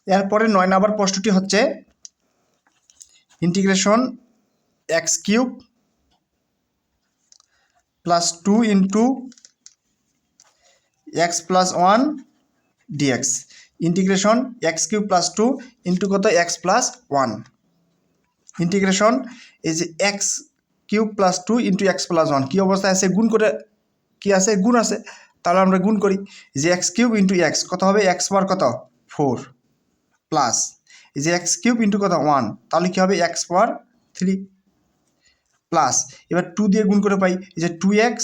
এরপরে 9 নম্বর প্রশ্নটি হচ্ছে integration x cube plus 2 into x plus 1 dx. Integration x cube plus 2 into কত x plus 1। Integration এই যে x cube plus 2 into x plus 1 কী অবস্থায় আছে? গুণ করে কি আছে? গুণ আছে। তাহলে আমরা গুণ করি যে এক্স কিউব ইন্টু এক্স কত হবে? এক্স পাওয়ার কত 4 প্লাস এই যে এক্স কিউব ইন্টু কত 1, তাহলে কী হবে? এক্স পাওয়ার 3 প্লাস এবার 2 দিয়ে গুণ করে পাই এই যে 2x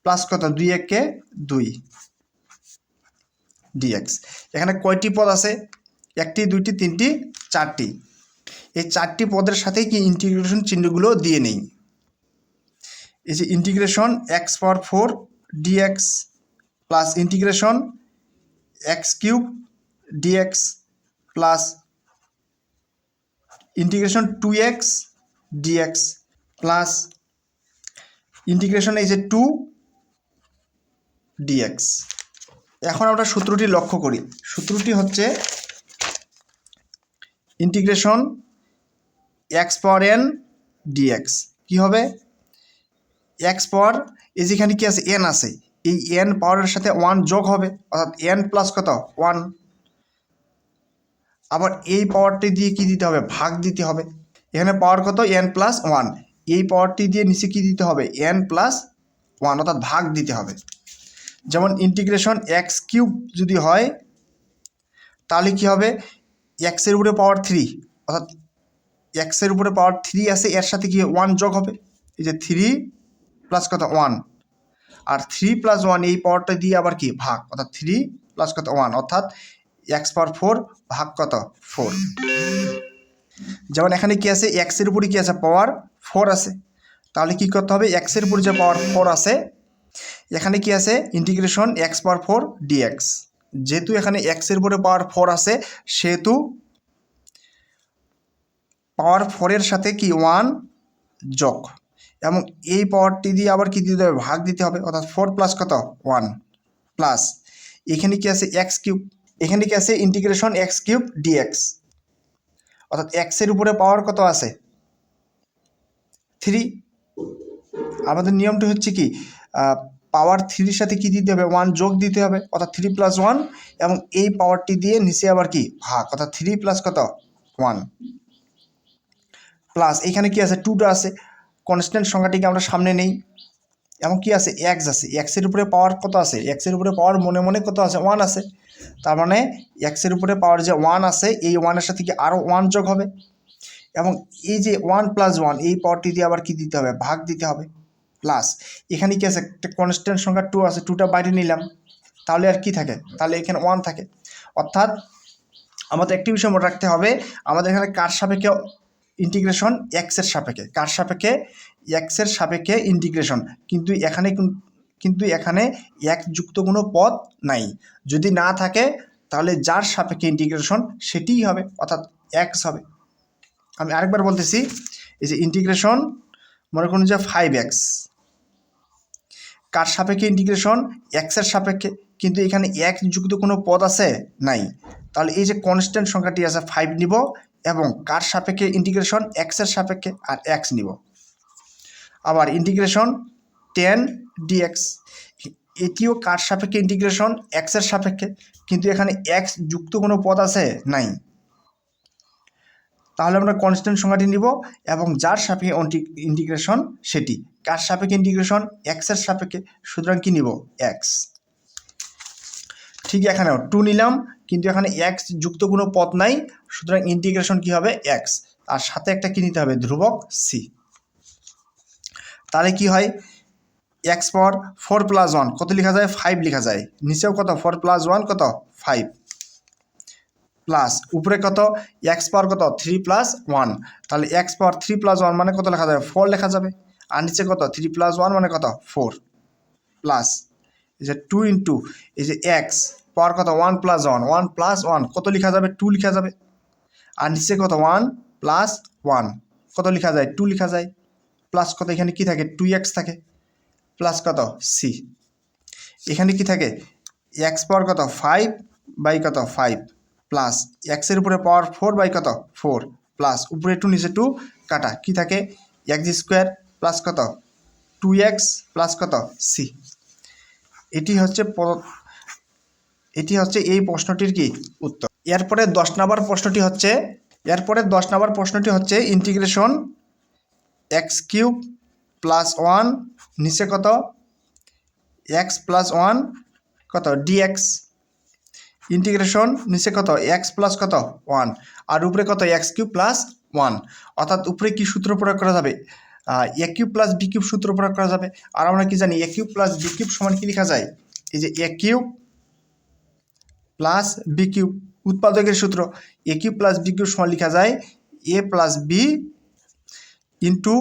প্লাস কত 2 কে 2 ডিএক্স। এখানে কয়টি পদ আছে? 1টি 2টি 3টি 4টি। এই 4টি পদের সাথে কি ইন্টিগ্রেশন চিহ্নগুলো দিয়ে নেই। এই যে integration x power 4 dx plus integration x cube dx plus integration 2x dx plus integration এই যে 2 ডিএক্স। এখন আমরা সূত্রটি লক্ষ্য করি। সূত্রটি হচ্ছে ইন্টিগ্রেশন এক্স পাওয়ার এন ডিএক্স। কী হবে? এক্স পাওয়ার এই যেখানে কি আছে? এন আছে, এই এন পাওয়ারের সাথে 1 যোগ হবে, অর্থাৎ এন প্লাস কত 1। আবার এই পাওয়ারটি দিয়ে কি দিতে হবে? ভাগ দিতে হবে। এখানে পাওয়ার কত? N plus 1। এই পাওয়ারটি দিয়ে নিচে কি দিতে হবে? এন প্লাস 1, অর্থাৎ ভাগ দিতে হবে। যেমন ইন্টিগ্রেশন এক্স কিউব যদি হয় তাহলে কি হবে? এক্সের উপরে পাওয়ার 3, অর্থাৎ এক্সের উপরে পাওয়ার 3 আছে, এর সাথে কি 1 যোগ হবে, এই যে 3 প্লাস কত 1, আর 3 প্লাস 1 এই পাওয়ারটা দিয়ে আবার কি ভাগ, অর্থাৎ 3 প্লাস কত 1, অর্থাৎ এক্স পাওয়ার 4 ভাগ কত 4। যেমন এখানে কি আছে? এক্সের উপরে কি আছে? পাওয়ার 4 আছে। তাহলে কি করতে হবে? এক্সের উপরে যে পাওয়ার 4 আছে, এখানে কি আছে? Integration x power 4 dx. যেহেতু এখানে এক্সের উপরে পাওয়ার 4 আছে, সেহেতু পাওয়ার 4-এর সাথে কি 1 যোগ, এবং এই পাওয়ারটি দিয়ে আবার কি দিতে হবে? ভাগ দিতে হবে, অর্থাৎ 4 প্লাস কত 1 প্লাস এখানে কি আছে? X cube. এখানে কি আছে? ইন্টিগ্রেশন এক্স কিউব ডিএক্স, অর্থাৎ এক্সের উপরে পাওয়ার কত আছে? 3। আমাদের নিয়মটি হচ্ছে কি পাওয়ার 3-এর সাথে কি দিতে হবে? 1 যোগ দিতে হবে, অর্থাৎ 3 প্লাস 1, এবং এই পাওয়ারটি দিয়ে নিচে আবার কি ভাগ, অর্থাৎ 3 প্লাস কত 1 প্লাস এখানে কি আছে? 2টা আছে, কনস্ট্যান্ট সংখ্যাটিকে আমরা সামনে নেই, এবং কি আছে? এক্স আছে। এক্সের উপরে পাওয়ার কত আছে? এক্সের উপরে পাওয়ার মনে মনে কত আছে? 1 আছে। তার মানে এক্সের উপরে পাওয়ার যে 1 আছে, এই 1-এর সাথে কি আরও 1 যোগ হবে, এবং এই যে 1 প্লাস 1 এই পাওয়ারটি দিয়ে আবার কি দিতে হবে? ভাগ দিতে হবে, প্লাস এখানে কি আছে? একটা কনস্ট্যান্ট সংখ্যা 2 আছে, 2টা বাইরে নিলাম, তাহলে আর কি থাকে? তাহলে এখানে 1 থাকে। অর্থাৎ আমাদের একটি বিষয় মনে রাখতে হবে, আমাদের এখানে কার সাপেক্ষে ইন্টিগ্রেশন? এক্সের সাপেক্ষে। কার সাপেক্ষে? এক্সের সাপেক্ষে ইন্টিগ্রেশন। কিন্তু এখানে এক যুক্ত কোনো পদ নাই। যদি না থাকে তাহলে যার সাপেক্ষে ইন্টিগ্রেশন সেটিই হবে, অর্থাৎ এক্স হবে। আমি আরেকবার বলতেছি, এই যে ইন্টিগ্রেশন মনে করুন যে 5x, কার সাপেক্ষে ইন্টিগ্রেশন? এক্সের সাপেক্ষে, কিন্তু এখানে এক যুক্ত কোনো পদ আছে নাই। তাহলে এই যে কনস্ট্যান্ট সংখ্যাটি আছে 5 নিব, এবং কার সাপেক্ষে ইন্টিগ্রেশন? এক্সের সাপেক্ষে, আর এক্স নিব। আবার ইন্টিগ্রেশন 10 ডিএক্স, এটিও কার সাপেক্ষে ইন্টিগ্রেশন? এক্সের সাপেক্ষে, কিন্তু এখানে এক্স যুক্ত কোনো পদ আছে নাই। তাহলে আমরা কনস্ট্যান্ট সংখ্যাটি নিব, এবং যার সাপেক্ষে ইন্টিগ্রেশন সেটি। কার সাপেক্ষে ইন্টিগ্রেশন? এক্সের সাপেক্ষে, সুতরাং কি নিব? এক্স। ঠিক এখানেও 2 নিলাম, কিন্তু এখানে এক্স যুক্ত কোনো পদ নাই, সুতরাং ইন্টিগ্রেশন কি হবে? এক্স। আর সাথে একটা কি নিতে হবে? ধ্রুবক সি। তাহলে কি হয়? এক্স পাওয়ার 4 প্লাস 1 কত লেখা যায়? 5 লেখা যায়। নিচেও কত? 4 প্লাস 1 কত? 5 প্লাস উপরে কত? এক্স পাওয়ার কত? 3 প্লাস 1। তাহলে এক্স পাওয়ার 3 প্লাস 1 মানে কত লেখা যাবে? 4 লেখা যাবে। আর নিচে কত? 3 প্লাস 1 মানে কত? 4 প্লাস এই যে 2 ইন্টু এই যে এক্স পাওয়ার কত? 1 প্লাস 1, 1 প্লাস 1 কত লেখা যাবে? 2 লেখা যাবে। আর নিচে কত? 1 প্লাস 1 কত লেখা যায়? 2 লেখা যায়। প্লাস কত? এখানে কি থাকে? 2x থাকে, প্লাস কত? সি। এখানে কি থাকে? এক্স পাওয়ার কত? 5 বাই কত? 5 প্লাস এক্সের উপরে পাওয়ার 4 কত 4 প্লাস উপরে 2 নিচে 2 কাটা কি থাকে এক্স স্কোয়ার প্লাস কত 2x প্লাস কত সি। এটি হচ্ছে এই প্রশ্নটির কি উত্তর। এরপরে 10 নম্বর প্রশ্নটি হচ্ছে ইন্টিগ্রেশন এক্স কিউব প্লাস 1 নিচে কত এক্স প্লাস 1 কত ডিএক্স, ইন্টিগ্রেশন নিচে কত এক্স প্লাস কত 1 আর উপরে কত এক্স কিউব প্লাস 1, অর্থাৎ উপরে কি সূত্র প্রয়োগ করা যাবে এ কিউব প্লাস বি কিউব সূত্র প্রয়োগ করা যাবে। আর আমরা কি জানি এ কিউব প্লাস বি কিউব সমান কি লেখা যায়, এই যে এ কিউব প্লাস বি কিউব উৎপাদকের সূত্র, এ কিউব প্লাস বি কিউব সমান লেখা যায় এ plus B into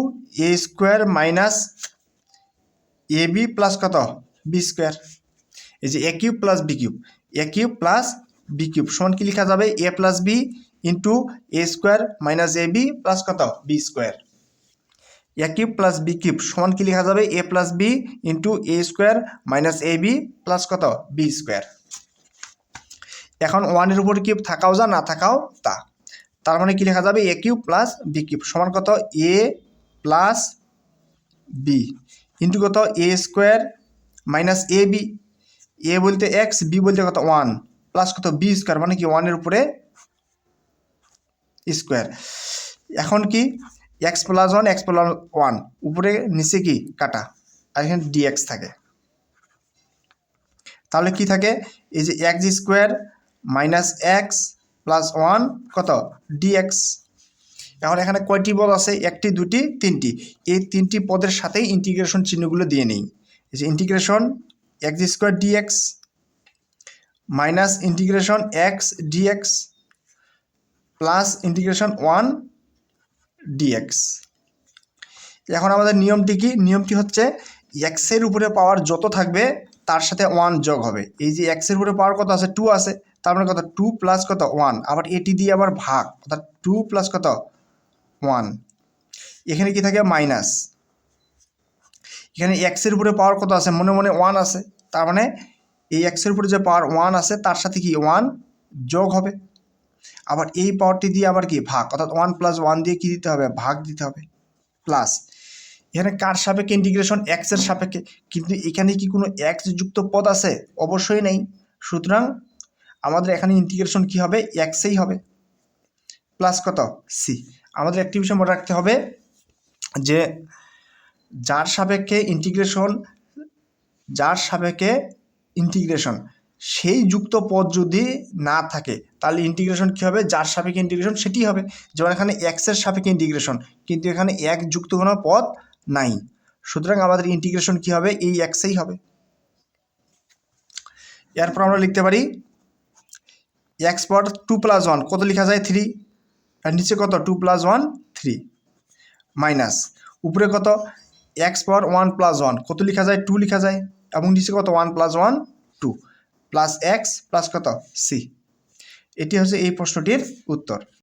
A square minus A B plus কত বি স্কোয়ার। এই যে এ কিউব প্লাস বি কিউব সমান কি লেখা যাবে এ plus B into A square minus A B plus কত বি স্কোয়ার। এ কিউব প্লাস বি কিউব সমান কি লেখা যাবে এ plus B into A square minus A B plus কত বি স্কোয়ার। এখন 1-এর উপর কিউব থাকাও যা না থাকাও তা, তার মানে কি লেখা যাবে এ কিউব প্লাস বি কিউব সমান কত এ প্লাস বি ইন্টু কত এ স্কোয়ার মাইনাস এ বি, এ বলতে এক্স বি বলতে কত 1 প্লাস কত বি স্কোয়ার মানে কি 1-এর উপরে স্কোয়ার। এখন কি এক্স প্লাস 1 উপরে নিচে কি কাটা আর এখানে ডিএক্স থাকে, তাহলে কি থাকে এই যে x square minus x plus 1 কত ডিএক্স। এখন এখানে কয়টি পদ আছে একটি দুটি তিনটি, এই তিনটি পদের সাথেই ইন্টিগ্রেশন চিহ্নগুলো দিয়ে নেই। এই যে integration x square dx minus integration x dx plus integration 1 dx. এখন আমাদের নিয়মটি কি, নিয়মটি হচ্ছে এক্সের উপরে পাওয়ার যত থাকবে তার সাথে 1 যোগ হবে। এই যে এক্সের উপরে পাওয়ার কত আছে 2 আছে, তার মানে কত 2 প্লাস কত 1 আবার এটি দিয়ে আবার ভাগ অর্থাৎ 2 প্লাস কত 1, এখানে কি থাকে মাইনাস, এখানে এক্সের উপরে পাওয়ার কত আছে মনে মনে 1 আছে, তার মানে এই এক্সের উপরে যে পাওয়ার 1 আছে তার সাথে কি 1 যোগ হবে, আবার এই পাওয়ারটি দিয়ে আবার কি ভাগ অর্থাৎ 1 প্লাস 1 দিয়ে কি দিতে হবে ভাগ দিতে হবে প্লাস এখানে কার সাপেক্ষে ইন্টিগ্রেশন এক্সের সাপেক্ষে, কিন্তু এখানে কি কোনো এক্স যুক্ত পদ আছে অবশ্যই নেই, সুতরাং আমাদের এখানে ইন্টিগ্রেশন কি হবে এক্সেই হবে প্লাস কত সি। আমাদের একটি বিষয় মনে রাখতে হবে যে যার সাপেক্ষে ইন্টিগ্রেশন সেই যুক্ত পদ যদি না থাকে তাহলে ইন্টিগ্রেশন কী হবে যার সাপেক্ষে ইন্টিগ্রেশন সেটি হবে। যেমন এখানে এক্সের সাপেক্ষে ইন্টিগ্রেশন কিন্তু এখানে এক যুক্ত কোনো পদ নাই, সুতরাং আমাদের ইন্টিগ্রেশন কী হবে এই এক্সেই হবে। এরপর আমরা লিখতে পারি এক্স পাওয়ার 2 প্লাস 1 কত লেখা যায় 3 আর নিচে কত 2 প্লাস 1 3 মাইনাস উপরে কত এক্স পাওয়ার 1 প্লাস 1 কত লেখা যায় 2 লেখা যায় এবং নিচে কত 1 প্লাস 1 2 প্লাস এক্স প্লাস কত সি। এটি হচ্ছে এই প্রশ্নটির উত্তর।